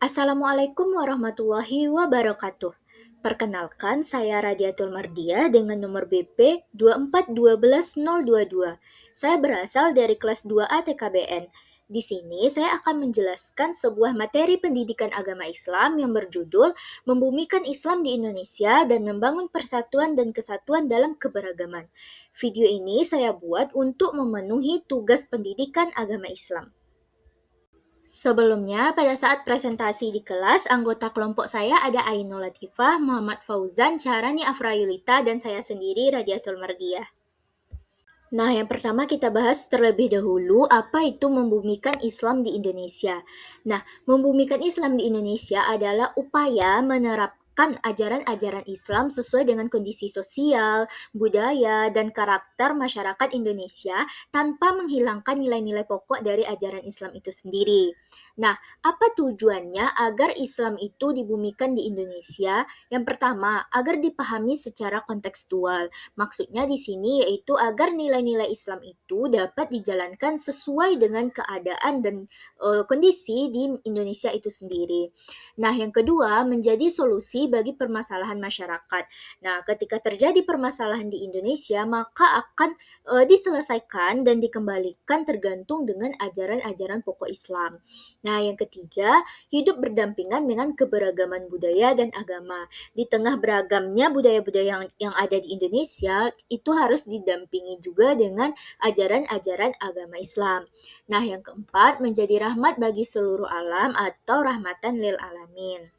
Assalamualaikum warahmatullahi wabarakatuh. Perkenalkan, saya Radiatul Mardia dengan nomor BP 2412022. Saya berasal dari kelas 2A TKBN. Di sini saya akan menjelaskan sebuah materi pendidikan agama Islam yang berjudul Membumikan Islam di Indonesia dan Membangun Persatuan dan Kesatuan dalam Keberagaman. Video ini saya buat untuk memenuhi tugas pendidikan agama Islam. Sebelumnya, pada saat presentasi di kelas, anggota kelompok saya ada Ainul Latifah, Muhammad Fauzan, Chahrani Afrayulita, dan saya sendiri, Radiatul Mardiah. Nah, yang pertama kita bahas terlebih dahulu apa itu membumikan Islam di Indonesia. Nah, membumikan Islam di Indonesia adalah upaya menerapkan ajaran-ajaran Islam sesuai dengan kondisi sosial, budaya, dan karakter masyarakat Indonesia tanpa menghilangkan nilai-nilai pokok dari ajaran Islam itu sendiri. Nah, apa tujuannya agar Islam itu dibumikan di Indonesia? Yang pertama, agar dipahami secara kontekstual. Maksudnya di sini yaitu agar nilai-nilai Islam itu dapat dijalankan sesuai dengan keadaan dan kondisi di Indonesia itu sendiri. Nah, yang kedua, menjadi solusi bagi permasalahan masyarakat. Nah, ketika terjadi permasalahan di Indonesia, maka akan diselesaikan dan dikembalikan tergantung dengan ajaran-ajaran pokok Islam. Nah, yang ketiga, hidup berdampingan dengan keberagaman budaya dan agama. Di tengah beragamnya budaya-budaya yang ada di Indonesia, itu harus didampingi juga dengan ajaran-ajaran agama Islam. Nah, yang keempat, menjadi rahmat bagi seluruh alam atau rahmatan lil alamin.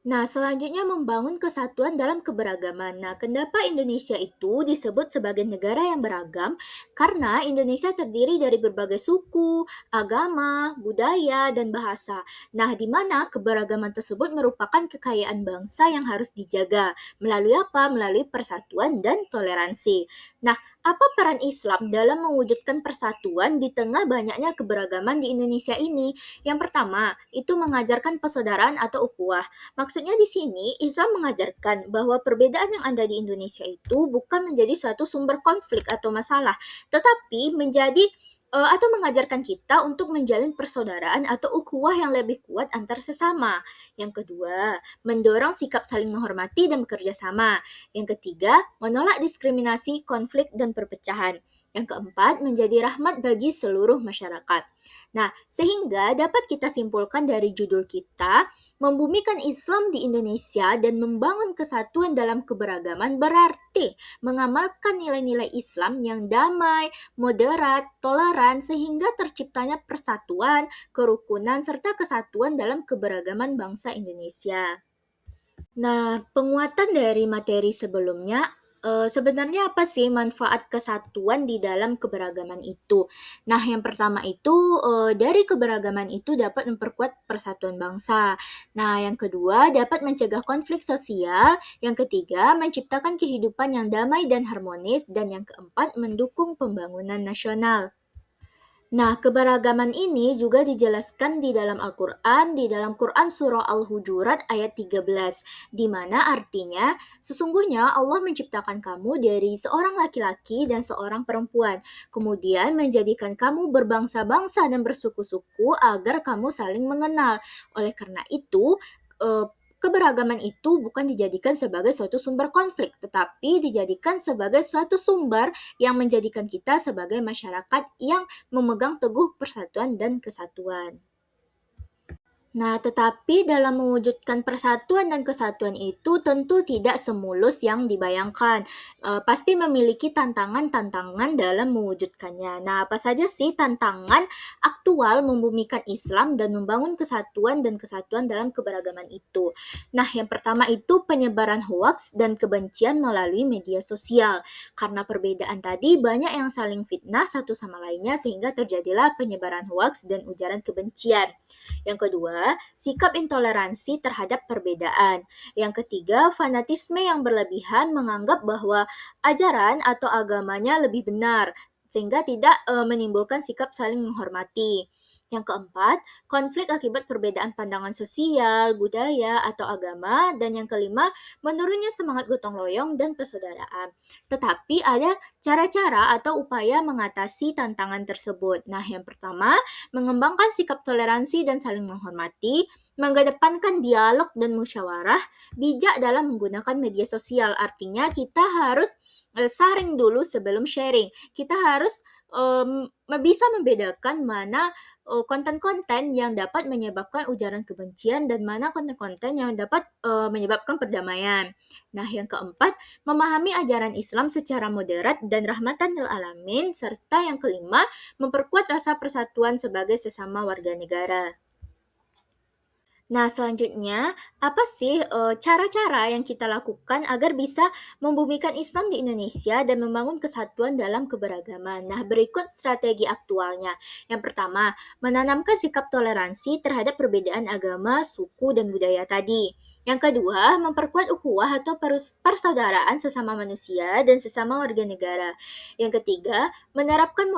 Nah, selanjutnya membangun kesatuan dalam keberagaman. Nah, kenapa Indonesia itu disebut sebagai negara yang beragam? Karena Indonesia terdiri dari berbagai suku, agama, budaya, dan bahasa. Nah, di mana keberagaman tersebut merupakan kekayaan bangsa yang harus dijaga. Melalui apa? Melalui persatuan dan toleransi. Nah, apa peran Islam dalam mewujudkan persatuan di tengah banyaknya keberagaman di Indonesia ini? Yang pertama, itu mengajarkan persaudaraan atau ukhuwah. Maksudnya di sini Islam mengajarkan bahwa perbedaan yang ada di Indonesia itu bukan menjadi suatu sumber konflik atau masalah, tetapi menjadi atau mengajarkan kita untuk menjalin persaudaraan atau ukhuwah yang lebih kuat antar sesama. Yang kedua, mendorong sikap saling menghormati dan bekerja sama. Yang ketiga, menolak diskriminasi, konflik, dan perpecahan. Yang keempat, menjadi rahmat bagi seluruh masyarakat. Nah, sehingga dapat kita simpulkan dari judul kita, membumikan Islam di Indonesia dan membangun kesatuan dalam keberagaman berarti mengamalkan nilai-nilai Islam yang damai, moderat, toleran, sehingga terciptanya persatuan, kerukunan, serta kesatuan dalam keberagaman bangsa Indonesia. Nah, penguatan dari materi sebelumnya, sebenarnya apa sih manfaat kesatuan di dalam keberagaman itu? Nah, yang pertama itu, dari keberagaman itu dapat memperkuat persatuan bangsa. Nah, yang kedua dapat mencegah konflik sosial, yang ketiga menciptakan kehidupan yang damai dan harmonis, dan yang keempat mendukung pembangunan nasional. Nah, keberagaman ini juga dijelaskan di dalam Al-Quran, di dalam Quran Surah Al-Hujurat ayat 13, di mana artinya, sesungguhnya Allah menciptakan kamu dari seorang laki-laki dan seorang perempuan, kemudian menjadikan kamu berbangsa-bangsa dan bersuku-suku agar kamu saling mengenal. Oleh karena itu, keberagaman itu bukan dijadikan sebagai suatu sumber konflik, tetapi dijadikan sebagai suatu sumber yang menjadikan kita sebagai masyarakat yang memegang teguh persatuan dan kesatuan. Nah, tetapi dalam mewujudkan persatuan dan kesatuan itu tentu tidak semulus yang dibayangkan. Pasti memiliki tantangan-tantangan dalam mewujudkannya. Nah, apa saja sih tantangan aktual membumikan Islam dan membangun kesatuan dan kesatuan dalam keberagaman itu? Nah, yang pertama itu penyebaran hoaks dan kebencian melalui media sosial. Karena perbedaan tadi banyak yang saling fitnah satu sama lainnya sehingga terjadilah penyebaran hoaks dan ujaran kebencian. Yang kedua, sikap intoleransi terhadap perbedaan. Yang ketiga, fanatisme yang berlebihan menganggap bahwa ajaran atau agamanya lebih benar, sehingga tidak menimbulkan sikap saling menghormati. Yang keempat, konflik akibat perbedaan pandangan sosial, budaya, atau agama. Dan yang kelima, menurunnya semangat gotong royong dan persaudaraan. Tetapi ada cara-cara atau upaya mengatasi tantangan tersebut. Nah, yang pertama, mengembangkan sikap toleransi dan saling menghormati, mengedepankan dialog dan musyawarah, bijak dalam menggunakan media sosial. Artinya kita harus saring dulu sebelum sharing. Kita harus bisa membedakan mana konten-konten yang dapat menyebabkan ujaran kebencian dan mana konten-konten yang dapat menyebabkan perdamaian. Nah, yang keempat, memahami ajaran Islam secara moderat dan rahmatan lil alamin, serta yang kelima, memperkuat rasa persatuan sebagai sesama warga negara. Nah, selanjutnya, apa sih cara-cara yang kita lakukan agar bisa membumikan Islam di Indonesia dan membangun kesatuan dalam keberagaman? Nah, berikut strategi aktualnya. Yang pertama, menanamkan sikap toleransi terhadap perbedaan agama, suku, dan budaya tadi. Yang kedua, memperkuat ukhuwah atau persaudaraan sesama manusia dan sesama warga negara. Yang ketiga, menerapkan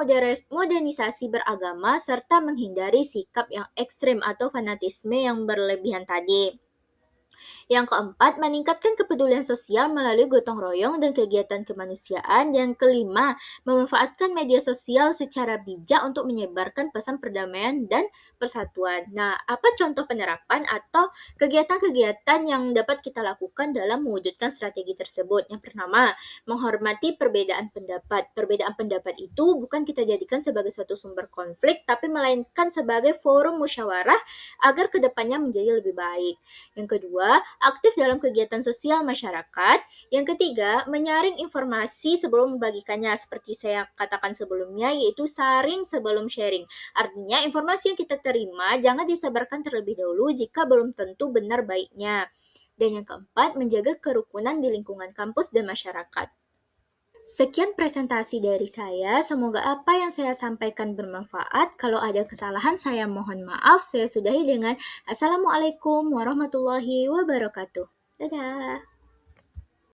modernisasi beragama serta menghindari sikap yang ekstrim atau fanatisme yang berlebihan tadi. Yang keempat, meningkatkan kepedulian sosial melalui gotong royong dan kegiatan kemanusiaan. Yang kelima, memanfaatkan media sosial secara bijak untuk menyebarkan pesan perdamaian dan persatuan. Nah, apa contoh penerapan atau kegiatan-kegiatan yang dapat kita lakukan dalam mewujudkan strategi tersebut? Yang pertama, menghormati perbedaan pendapat. Perbedaan pendapat itu bukan kita jadikan sebagai suatu sumber konflik, tapi melainkan sebagai forum musyawarah agar kedepannya menjadi lebih baik. Yang kedua, aktif dalam kegiatan sosial masyarakat. Yang ketiga, menyaring informasi sebelum membagikannya, seperti saya katakan sebelumnya, yaitu saring sebelum sharing. Artinya, informasi yang kita terima jangan disebarkan terlebih dahulu jika belum tentu benar baiknya. Dan yang keempat, menjaga kerukunan di lingkungan kampus dan masyarakat. Sekian presentasi dari saya. Semoga apa yang saya sampaikan bermanfaat. Kalau ada kesalahan, saya mohon maaf. Saya sudahi dengan Assalamualaikum warahmatullahi wabarakatuh. Dadah.